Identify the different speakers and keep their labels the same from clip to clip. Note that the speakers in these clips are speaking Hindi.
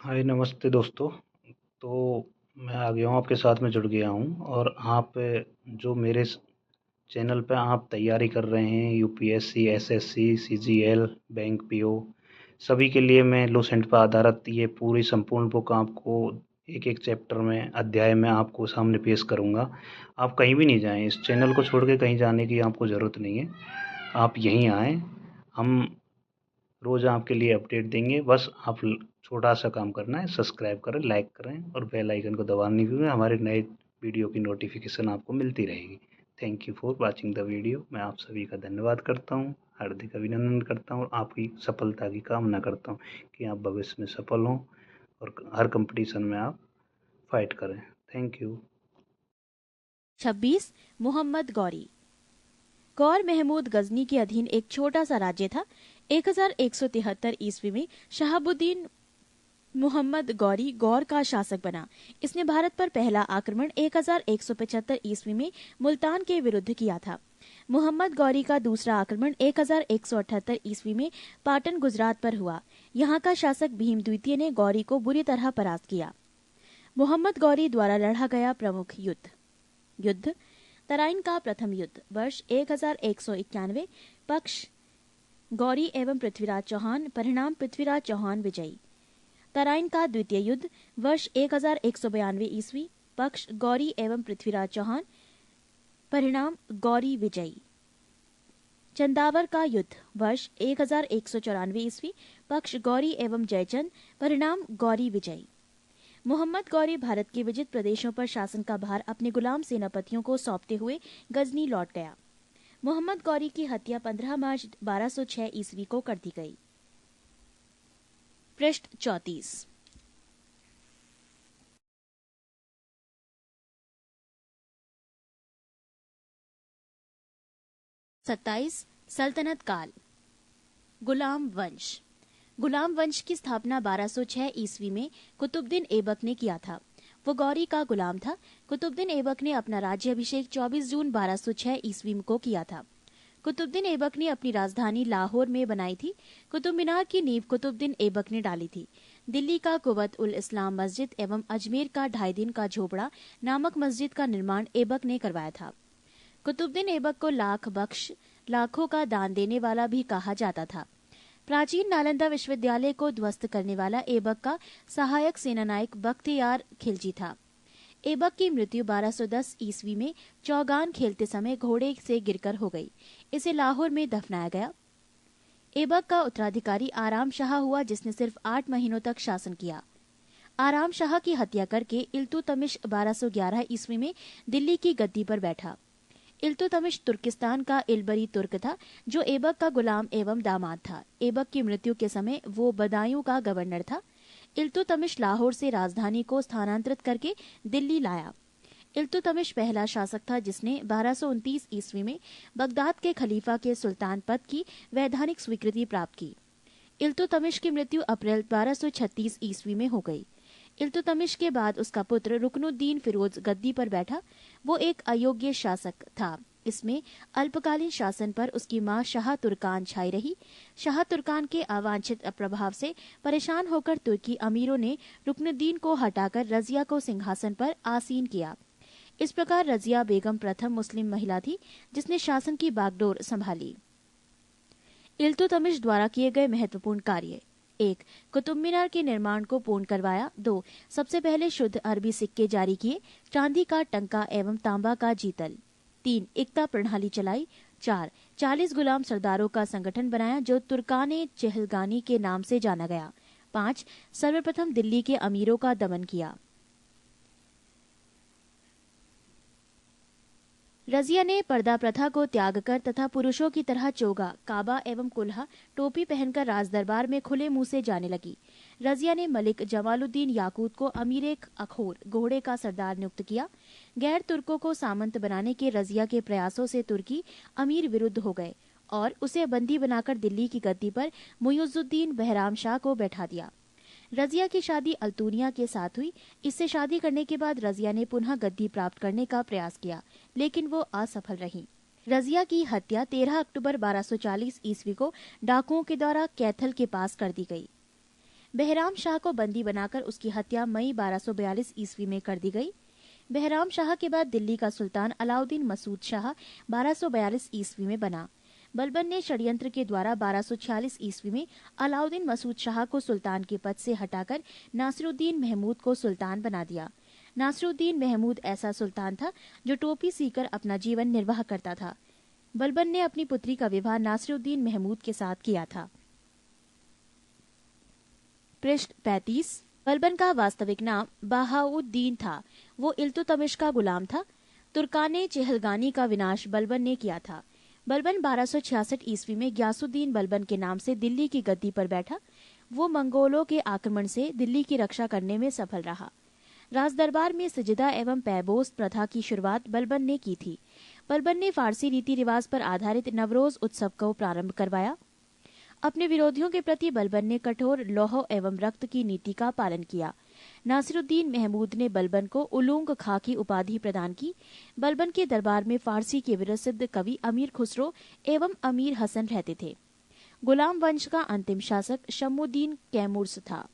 Speaker 1: हाय नमस्ते दोस्तों। तो मैं आ गया हूँ, आपके साथ में जुड़ गया हूँ और आप जो मेरे चैनल पे आप तैयारी कर रहे हैं UPSC, SSC, CGL, bank PO, सभी के लिए मैं लूसेंट पर आधारित ये पूरी संपूर्ण बुक आपको एक एक चैप्टर में, अध्याय में आपको सामने पेश करूँगा। आप कहीं भी नहीं जाएं, इस चैनल को छोड़ के कहीं जाने की आपको ज़रूरत नहीं है। आप यहीं आएँ, हम रोज़ आपके लिए अपडेट देंगे। बस आप छोटा सा काम करना है, सब्सक्राइब करें, लाइक करें और बेल आइकन को दबाना नहीं भूलें। हमारे नए वीडियो की नोटिफिकेशन आपको मिलती रहेगी। Thank you for watching the video. मैं आप सभी का धन्यवाद करता हूँ, हार्दिक अभिनंदन करता हूँ और आपकी सफलता की कामना करता हूँ कि आप भविष्य में सफल हों और हर कंपटीशन में आप फाइट करें। Thank you.
Speaker 2: 26 मोहम्मद गौरी। गौर महमूद गजनी के अधीन एक छोटा सा राज्य था। 1173 ईस्वी में शहाबुद्दीन मोहम्मद गौरी गौर का शासक बना। इसने भारत पर पहला आक्रमण 1175 ईस्वी में मुल्तान के विरुद्ध किया था। मोहम्मद गौरी का दूसरा आक्रमण 1178 ईस्वी में पाटन गुजरात पर हुआ। यहाँ का शासक भीम द्वितीय ने गौरी को बुरी तरह परास्त किया। मोहम्मद गौरी द्वारा लड़ा गया प्रमुख युद्ध तराइन का प्रथम युद्ध वर्ष 1191। पक्ष गौरी एवं पृथ्वीराज चौहान, परिणाम पृथ्वीराज चौहान विजयी। तराइन का द्वितीय युद्ध वर्ष 1192 ईस्वी, पक्ष गौरी एवं पृथ्वीराज चौहान, परिणाम गौरी विजयी। चंदावर का युद्ध वर्ष 1194 ईस्वी, पक्ष गौरी एवं जयचंद, परिणाम गौरी विजयी। मोहम्मद गौरी भारत के विजित प्रदेशों पर शासन का भार अपने गुलाम सेनापतियों को सौंपते हुए गजनी लौट गया। मोहम्मद गौरी की हत्या 15 मार्च 1206 ईस्वी को कर दी गई। पृष्ठ 34। 27 सल्तनत काल। गुलाम वंश। गुलाम वंश की स्थापना 1206 ईस्वी में कुतुबुद्दीन ऐबक ने किया था। वो गौरी का गुलाम था। कुतुबुद्दीन ऐबक ने अपना राज्याभिषेक 24 जून 1206 ईस्वी को किया था। कुतुबुद्दीन ऐबक ने अपनी राजधानी लाहौर में बनाई थी। कुतुब मीनार की नींव कुतुबुद्दीन ऐबक ने डाली थी। दिल्ली का कुवत उल इस्लाम मस्जिद एवं अजमेर का 2.5 दिन का झोपड़ा नामक मस्जिद का निर्माण ऐबक ने करवाया था। कुतुबुद्दीन ऐबक को लाख बख्श, लाखों का दान देने वाला भी कहा जाता था। प्राचीन नालंदा विश्वविद्यालय को ध्वस्त करने वाला ऐबक का सहायक सेनानायक बख्तियार खिलजी था। ऐबक की मृत्यु 1210 ईस्वी में चौगान खेलते समय घोड़े से गिरकर हो गई। इसे लाहौर में दफनाया गया। ऐबक का उत्तराधिकारी आराम शाह हुआ, जिसने सिर्फ 8 महीनों तक शासन किया। आराम शाह की हत्या करके इल्तुतमिश 1211 ईस्वी में दिल्ली की गद्दी पर बैठा। इल्तुतमिश तुर्किस्तान का इलबरी तुर्क था, जो ऐबक का गुलाम एवं दामाद था। ऐबक की मृत्यु के समय वो बदायूं का गवर्नर था। इल्तुतमिश लाहौर से राजधानी को स्थानांतरित करके दिल्ली लाया। इल्तुतमिश पहला शासक था जिसने 1229 ईस्वी में बगदाद के खलीफा के सुल्तान पद की वैधानिक स्वीकृति प्राप्त की। इल्तुतमिश की मृत्यु अप्रैल 1236 ईस्वी में हो गई। इल्तुतमिश के बाद उसका पुत्र रुकनुद्दीन फिरोज गद्दी पर बैठा। वो एक अयोग्य शासक था। इसमें अल्पकालीन शासन पर उसकी मां शाह तुर्कान छाई रही। शाह तुर्कान के अवांछित प्रभाव से परेशान होकर तुर्की अमीरों ने रुकनुद्दीन को हटाकर रजिया को सिंहासन पर आसीन किया। इस प्रकार रजिया बेगम प्रथम मुस्लिम महिला थी जिसने शासन की बागडोर संभाली। इल्तुतमिश द्वारा किए गए महत्वपूर्ण कार्य: 1. कुतुब मीनार के निर्माण को पूर्ण करवाया। 2. सबसे पहले शुद्ध अरबी सिक्के जारी किए, चांदी का टंका एवं तांबा का जीतल। 3. एकता प्रणाली चलाई। 4. 40 गुलाम सरदारों का संगठन बनाया जो तुर्काने चहलगानी के नाम से जाना गया। 5. सर्वप्रथम दिल्ली के अमीरों का दमन किया। रजिया ने पर्दा प्रथा को त्याग कर तथा पुरुषों की तरह चोगा, काबा एवं कुल्हा टोपी पहनकर राजदरबार में खुले मुंह से जाने लगी। रजिया ने मलिक जमालुद्दीन याकूत को अमीर अखोर घोड़े का सरदार नियुक्त किया। गैर तुर्कों को सामंत बनाने के रजिया के प्रयासों से तुर्की अमीर विरुद्ध हो गए और उसे बंदी बनाकर दिल्ली की गद्दी पर मुइजुद्दीन बहराम शाह को बैठा दिया। रजिया की शादी अल्तूनिया के साथ हुई। इससे शादी करने के बाद रजिया ने पुनः गद्दी प्राप्त करने का प्रयास किया, लेकिन वो असफल रही। रजिया की हत्या 13 अक्टूबर 1240 ईस्वी को डाकुओं के द्वारा कैथल के पास कर दी गई। बहराम शाह को बंदी बनाकर उसकी हत्या मई 1242 ईस्वी में कर दी गई। बहराम शाह के बाद दिल्ली का सुल्तान अलाउद्दीन मसूद शाह 1242 ईस्वी में बना। बलबन ने षड्यंत्र के द्वारा 1246 ईस्वी में अलाउद्दीन मसूद शाह को सुल्तान के पद से हटाकर नासिरुद्दीन महमूद को सुल्तान बना दिया। नासिरुद्दीन महमूद ऐसा सुल्तान था जो टोपी सीकर अपना जीवन निर्वाह करता था। बलबन ने अपनी पुत्री का विवाह नासिरुद्दीन महमूद के साथ किया था। पृष्ठ 35। बलबन का वास्तविक नाम बहाउद्दीन था। वो इल्तुतमिश का गुलाम था। तुर्काने चेहलगानी का विनाश बलबन ने किया था। बलबन 1266 ईस्वी में ग्यासुद्दीन बलबन के नाम से दिल्ली की गद्दी पर बैठा। वो मंगोलों के आक्रमण से दिल्ली की रक्षा करने में सफल रहा। राजदरबार में सजदा एवं पैबोस प्रथा की शुरुआत बलबन ने की थी। बलबन ने फारसी रीति रिवाज पर आधारित नवरोज उत्सव को प्रारंभ करवाया। अपने विरोधियों के प्रति बलबन ने कठोर लौह एवं रक्त की नीति का पालन किया। नासिरुद्दीन महमूद ने बलबन को उलूंग खां की उपाधि प्रदान की। बलबन के दरबार में फारसी के प्रसिद्ध कवि अमीर खुसरो एवं अमीर हसन रहते थे। गुलाम वंश का अंतिम शासक शम्मुद्दीन कैमूर्स था।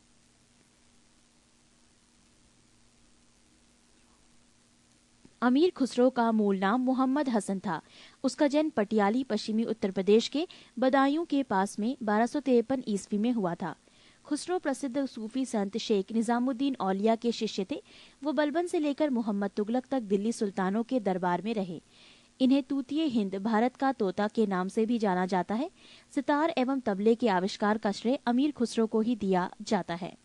Speaker 2: अमीर खुसरो का मूल नाम मोहम्मद हसन था। उसका जन्म पटियाली पश्चिमी उत्तर प्रदेश के बदायूं के पास में 1253 ईस्वी में हुआ था। खुसरो प्रसिद्ध सूफी संत शेख निजामुद्दीन औलिया के शिष्य थे। वो बलबन से लेकर मोहम्मद तुगलक तक दिल्ली सुल्तानों के दरबार में रहे। इन्हें तूतीय हिंद, भारत का तोता के नाम से भी जाना जाता है। सितार एवं तबले के आविष्कार का श्रेय अमीर खुसरो को ही दिया जाता है।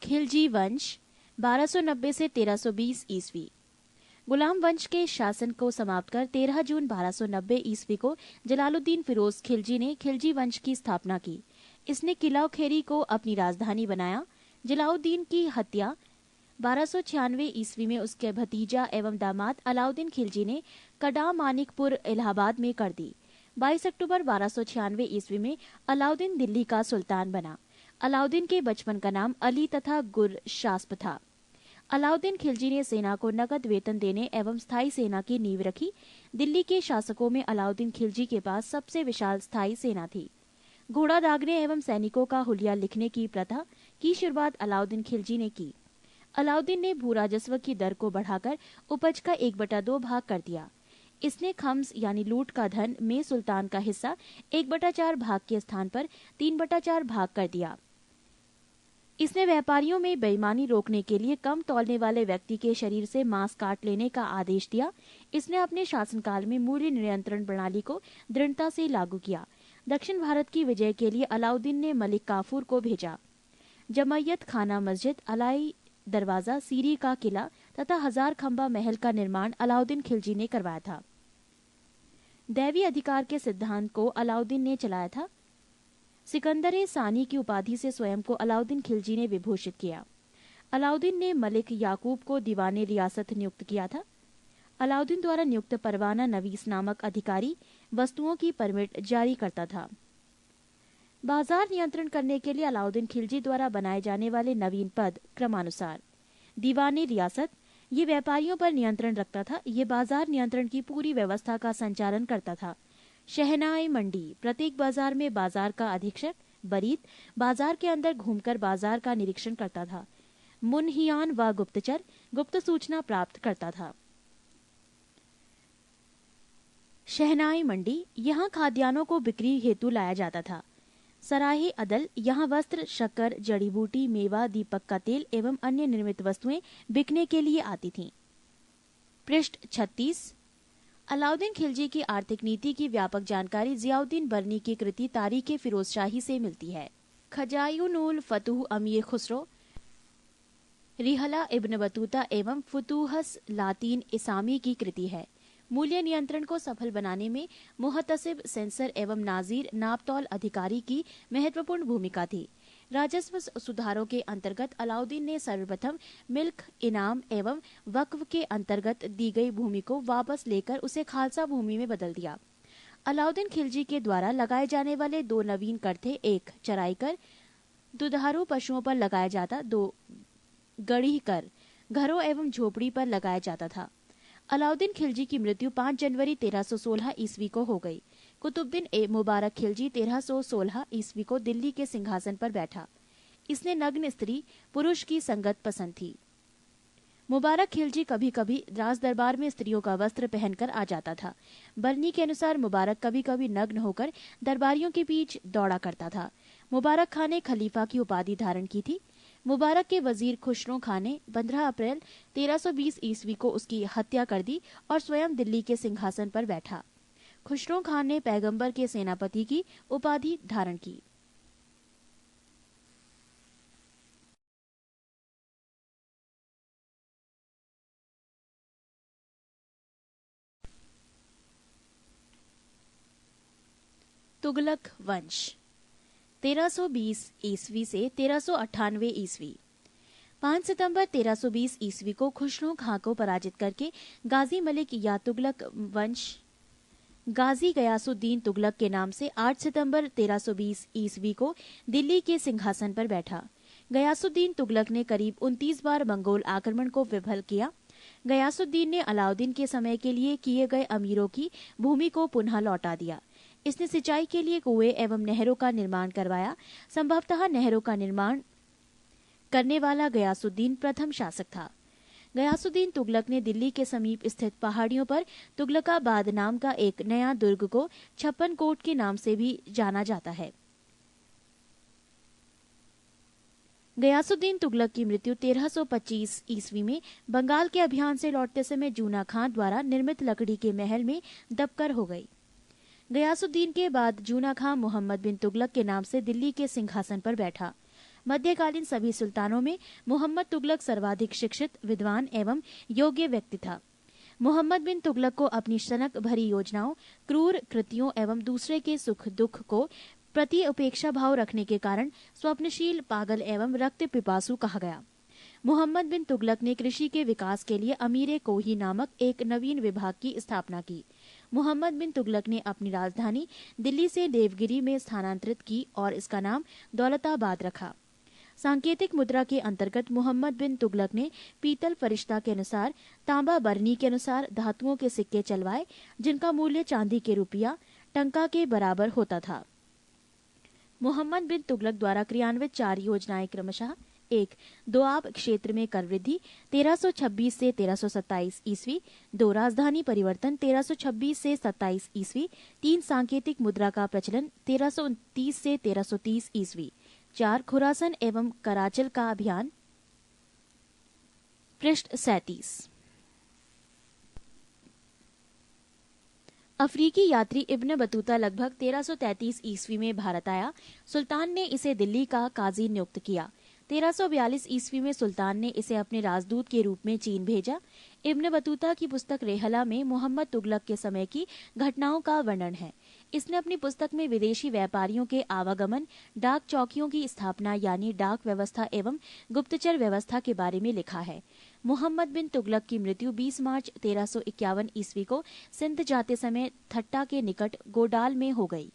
Speaker 2: खिलजी वंश 1290 से 1320 ईस्वी। गुलाम वंश के शासन को समाप्त कर 13 जून 1290 ईस्वी को जलालुद्दीन फिरोज खिलजी ने खिलजी वंश की स्थापना की। इसने किला खेरी को अपनी राजधानी बनाया। जलालुद्दीन की हत्या 1296 ईस्वी में उसके भतीजा एवं दामाद अलाउद्दीन खिलजी ने कड़ा मानिकपुर इलाहाबाद में कर दी। 22 अक्टूबर 1296 ईस्वी में अलाउद्दीन दिल्ली का सुल्तान बना। अलाउद्दीन के बचपन का नाम अली तथा गुरशास्प था। अलाउद्दीन खिलजी ने सेना को नकद वेतन देने एवं स्थायी सेना की नींव रखी। दिल्ली के शासकों में अलाउद्दीन खिलजी के पास सबसे विशाल स्थायी सेना थी। घोड़ा दागने एवं सैनिकों का हुलिया लिखने की प्रथा की शुरुआत अलाउद्दीन खिलजी ने की। अलाउद्दीन ने भू राजस्व की दर को बढ़ाकर उपज का 1/2 भाग कर दिया। इसने खम्स यानी लूट का धन में सुल्तान का हिस्सा 1/4 भाग के स्थान पर 3/4 भाग कर दिया। इसने व्यापारियों में बेईमानी रोकने के लिए कम तौलने वाले व्यक्ति के शरीर से मांस काट लेने का आदेश दिया। इसने अपने शासनकाल में मूल्य नियंत्रण प्रणाली को दृढ़ता से लागू किया। दक्षिण भारत की विजय के लिए अलाउद्दीन ने मलिक काफूर को भेजा। जमैयत खाना मस्जिद, अलाई दरवाजा, सीरी का किला तथा 1000 खंबा महल का निर्माण अलाउद्दीन खिलजी ने करवाया था। दैवी अधिकार के सिद्धांत को अलाउद्दीन ने चलाया था। सिकंदर सानी की उपाधि से स्वयं को अलाउद्दीन खिलजी ने विभूषित किया। अलाउद्दीन ने मलिक याकूब को दीवाने रियासत नियुक्त किया था। अलाउद्दीन द्वारा नियुक्त परवाना नवीस नामक अधिकारी वस्तुओं की परमिट जारी करता था। बाजार नियंत्रण करने के लिए अलाउद्दीन खिलजी द्वारा बनाए जाने वाले नवीन पद क्रमानुसार: दीवाने रियासत, ये व्यापारियों पर नियंत्रण रखता था। ये बाजार नियंत्रण की पूरी व्यवस्था का संचालन करता था। शहनाई मंडी, प्रत्येक बाजार में बाजार का अधीक्षक। बरीत, बाजार के अंदर घूमकर बाजार का निरीक्षण करता था। मुनहियान व गुप्तचर, गुप्त सूचना प्राप्त करता था। शहनाई मंडी, यहाँ खाद्यान्नों को बिक्री हेतु लाया जाता था। सराहे अदल, यहाँ वस्त्र, शक्कर, जड़ी बूटी, मेवा, दीपक का तेल एवं अन्य निर्मित वस्तुएं बिकने के लिए आती थीं। पृष्ठ 36। अलाउद्दीन खिलजी की आर्थिक नीति की व्यापक जानकारी जियाउद्दीन बरनी की कृति तारीख फिरोजशाही से मिलती है। खजायुनुल फतूह अमीर खुसरो, रिहला इब्न बतूता एवं फुतूहस लातीन इसामी की कृति है। मूल्य नियंत्रण को सफल बनाने में मुहतसिब, सेंसर एवं नाजीर नापतौल अधिकारी की महत्वपूर्ण भूमिका थी। राजस्व सुधारों के अंतर्गत अलाउद्दीन ने सर्वप्रथम मिल्क, इनाम एवं वक्फ के अंतर्गत दी गई भूमि को वापस लेकर उसे खालसा भूमि में बदल दिया। अलाउद्दीन खिलजी के द्वारा लगाए जाने वाले 2 नवीन कर थे। 1 चराई कर, दुधारू पशुओं पर लगाया जाता। 2 गढ़ी कर, घरों एवं झोपड़ी पर लगाया जाता था। अलाउद्दीन खिलजी की मृत्यु 5 जनवरी 1316 ईस्वी को हो गई। कुतुबुद्दीन ए मुबारक खिलजी 1316 ईस्वी को दिल्ली के सिंहासन पर बैठा। इसने नग्न स्त्री पुरुष की संगत पसंद थी। मुबारक खिलजी कभी कभी राज दरबार में स्त्रियों का वस्त्र पहनकर आ जाता था। बरनी के अनुसार मुबारक कभी कभी नग्न होकर दरबारियों के बीच दौड़ा करता था। मुबारक खान ने खलीफा की उपाधि धारण की थी। मुबारक के वजीर खुसरो खान ने 15 अप्रैल 1320 ईस्वी को उसकी हत्या कर दी और स्वयं दिल्ली के सिंहासन पर बैठा। खुसरो खान ने पैगंबर के सेनापति की उपाधि धारण की। तुगलक वंश 1320 ईस्वी से 1398 ईस्वी। 5 सितंबर 1320 ईस्वी को खुसरो खां को पराजित करके गाजी मलिक या तुगलक वंश गाजी गयासुद्दीन तुगलक के नाम से 8 सितंबर 1320 ईस्वी को दिल्ली के सिंहासन पर बैठा। गयासुद्दीन तुगलक ने करीब 29 बार मंगोल आक्रमण को विफल किया। गयासुद्दीन ने अलाउद्दीन के समय के लिए किए गए अमीरों की भूमि को पुनः लौटा दिया। इसने सिंचाई के लिए कुएं एवं नहरों का निर्माण करवाया। संभवतः नहरों का निर्माण करने वाला गयासुद्दीन प्रथम शासक था। गयासुद्दीन तुगलक ने दिल्ली के समीप स्थित पहाड़ियों पर तुगलकाबाद नाम का एक नया दुर्ग को 56 कोट के नाम से भी जाना जाता है। गयासुद्दीन तुगलक की मृत्यु 1325 ईस्वी में बंगाल के अभियान से लौटते समय जूना खां द्वारा निर्मित लकड़ी के महल में दबकर हो गई। गयासुद्दीन के बाद जूना खां मोहम्मद बिन तुगलक के नाम से दिल्ली के सिंहासन पर बैठा। मध्यकालीन सभी सुल्तानों में मोहम्मद तुगलक सर्वाधिक शिक्षित, विद्वान एवं योग्य व्यक्ति था। मोहम्मद बिन तुगलक को अपनी सनक भरी योजनाओं, क्रूर कृतियों एवं दूसरे के सुख दुख को प्रति उपेक्षा भाव रखने के कारण स्वप्नशील, पागल एवं रक्त पिपासु कहा गया। मोहम्मद बिन तुगलक ने कृषि के विकास के लिए अमीर कोही नामक एक नवीन विभाग की स्थापना की। मोहम्मद बिन तुगलक ने अपनी राजधानी दिल्ली से देवगिरी में स्थानांतरित की और इसका नाम दौलताबाद रखा। सांकेतिक मुद्रा के अंतर्गत मोहम्मद बिन तुगलक ने पीतल फरिश्ता के अनुसार, तांबा बरनी के अनुसार धातुओं के सिक्के चलवाए, जिनका मूल्य चांदी के रुपया टंका के बराबर होता था। मोहम्मद बिन तुगलक द्वारा क्रियान्वित 4 योजनाएं क्रमशः: 1. दोआब क्षेत्र में कर वृद्धि 1326 से 1327 ईस्वी। 2. राजधानी परिवर्तन 1326 से 27 ईस्वी। 3. सांकेतिक मुद्रा का प्रचलन 1329 से 1330 ईस्वी। 4. खुरासन एवं कराचल का अभियान। पृष्ठ 37। अफ्रीकी यात्री इब्न बतूता लगभग 1333 ईस्वी में भारत आया। सुल्तान ने इसे दिल्ली का काजी नियुक्त किया। 1342 ईस्वी में सुल्तान ने इसे अपने राजदूत के रूप में चीन भेजा। इब्न बतूता की पुस्तक रेहला में मोहम्मद तुगलक के समय की घटनाओं का वर्णन है। इसने अपनी पुस्तक में विदेशी व्यापारियों के आवागमन, डाक चौकियों की स्थापना यानी डाक व्यवस्था एवं गुप्तचर व्यवस्था के बारे में लिखा है। मोहम्मद बिन तुगलक की मृत्यु 20 मार्च 1351 ईस्वी को सिंध जाते समय थट्टा के निकट गोडाल में हो गई।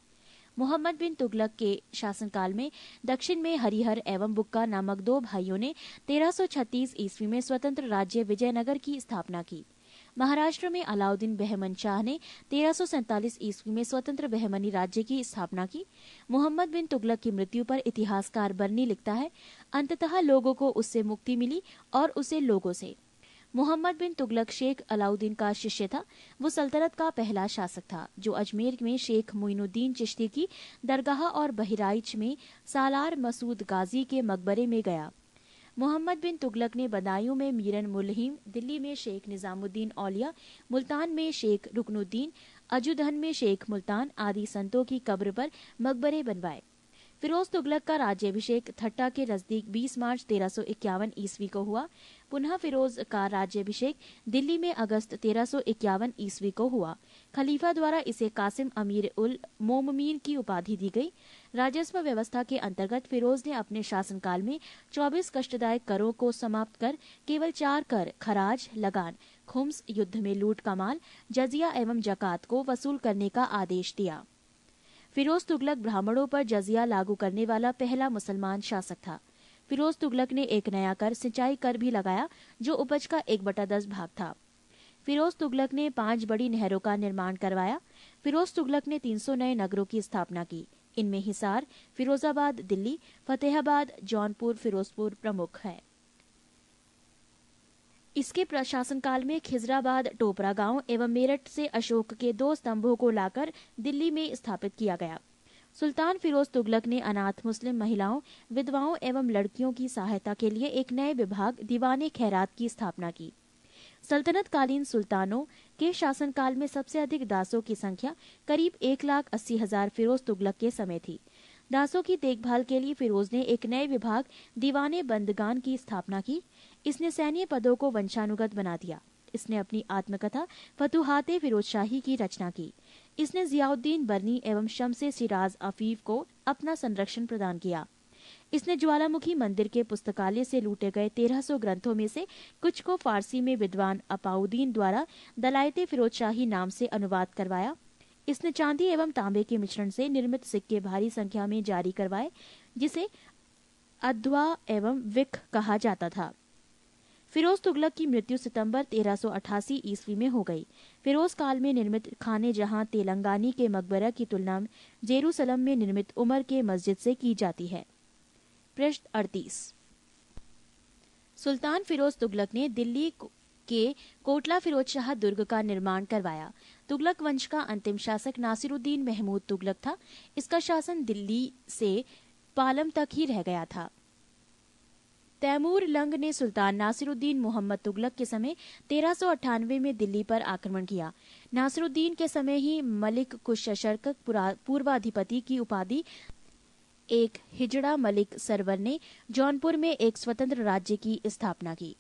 Speaker 2: मोहम्मद बिन तुगलक के शासनकाल में दक्षिण में हरिहर एवं बुक्का नामक 2 भाइयों ने 1336 ईस्वी में स्वतंत्र राज्य विजयनगर की स्थापना की। महाराष्ट्र में अलाउद्दीन बहमन शाह ने 1347 ईस्वी में स्वतंत्र बहमनी राज्य की स्थापना की। मोहम्मद बिन तुगलक की मृत्यु पर इतिहासकार बरनी लिखता है, अंततः लोगों को उससे मुक्ति मिली और उसे लोगों से। मोहम्मद बिन तुगलक शेख अलाउद्दीन का शिष्य था। वो सल्तनत का पहला शासक था जो अजमेर में शेख मोइनुद्दीन चिश्ती की दरगाह और बहराइच में सालार मसूद गाजी के मकबरे में गया। मोहम्मद बिन तुगलक ने बदायूं में मीरन मुल्हिम, दिल्ली में शेख निजामुद्दीन औलिया, मुल्तान में शेख रुकनुद्दीन, अजुदहन में शेख मुल्तान आदि संतों की कब्र पर मकबरे बनवाए। फिरोज तुगलक का राज्याभिषेक थट्टा के नजदीक 20 मार्च 1351 ईस्वी को हुआ। पुनः फिरोज का राज्याभिषेक दिल्ली में अगस्त 1351 ईस्वी को हुआ। खलीफा द्वारा इसे कासिम अमीर उल मोममीन की उपाधि दी गई। राजस्व व्यवस्था के अंतर्गत फिरोज ने अपने शासनकाल में 24 कष्टदायक करों को समाप्त कर केवल 4 कर खराज, लगान, खुम्स, युद्ध में लूट का माल, जजिया एवं जकात को वसूल करने का आदेश दिया। फिरोज तुगलक ब्राह्मणों पर जजिया लागू करने वाला पहला मुसलमान शासक था। फिरोज तुगलक ने एक नया कर, सिंचाई कर भी लगाया जो उपज का 1/10 भाग था। फिरोज तुगलक ने 5 बड़ी नहरों का निर्माण करवाया। फिरोज तुगलक ने 300 नए नगरों की स्थापना की। इनमें हिसार, फिरोजाबाद, दिल्ली, फतेहाबाद, जौनपुर, फिरोजपुर प्रमुख है। इसके प्रशासन काल में खिजराबाद, टोपरा गांव एवं मेरठ से अशोक के 2 स्तंभों को लाकर दिल्ली में स्थापित किया गया। सुल्तान फिरोज तुगलक ने अनाथ मुस्लिम महिलाओं, विधवाओं एवं लड़कियों की सहायता के लिए एक नए विभाग दीवाने खैरात की स्थापना की। सल्तनत कालीन सुल्तानों के शासनकाल में सबसे अधिक दासों की संख्या करीब 1,80,000 फिरोज तुगलक के समय थी। दासों की देखभाल के लिए फिरोज ने एक नए विभाग दीवाने बंदगान की स्थापना की। इसने सैन्य पदों को वंशानुगत बना दिया। इसने अपनी आत्मकथा फतुहाते फिरोजशाही की रचना की। इसने जियाउद्दीन बर्नी एवं शम्से सिराज अफीफ को अपना संरक्षण प्रदान किया। इसने ज्वालामुखी मंदिर के पुस्तकालय से लूटे गए 1300 ग्रंथों में से कुछ को फारसी में विद्वान अपाउद्दीन द्वारा दलायते फिरोजशाही नाम से अनुवाद करवाया। इसने चांदी एवं तांबे के मिश्रण से निर्मित सिक्के भारी संख्या में जारी करवाए, जिसे अध्वा एवं विक कहा जाता था। फिरोज तुगलक की मृत्यु सितंबर 1388 ईस्वी में हो गई। फिरोज काल में निर्मित खाने जहां तेलंगानी के मकबरा की तुलना जेरूसलम में निर्मित उमर के मस्जिद से की जाती है। पृष्ठ 38। सुल्तान फिरोज तुगलक ने दिल्ली के कोटला फिरोज शाह दुर्ग का निर्माण करवाया। तुगलक वंश का अंतिम शासक नासिरुद्दीन महमूद तुगलक था। इसका शासन दिल्ली से पालम तक ही रह गया था। तैमूर लंग ने सुल्तान नासिरुद्दीन मोहम्मद तुगलक के समय 1398 में दिल्ली पर आक्रमण किया। नासिरुद्दीन के समय ही मलिक कुशशर्क पूर्वाधिपति की उपाधि एक हिजड़ा मलिक सरवर ने जौनपुर में एक स्वतंत्र राज्य की स्थापना की।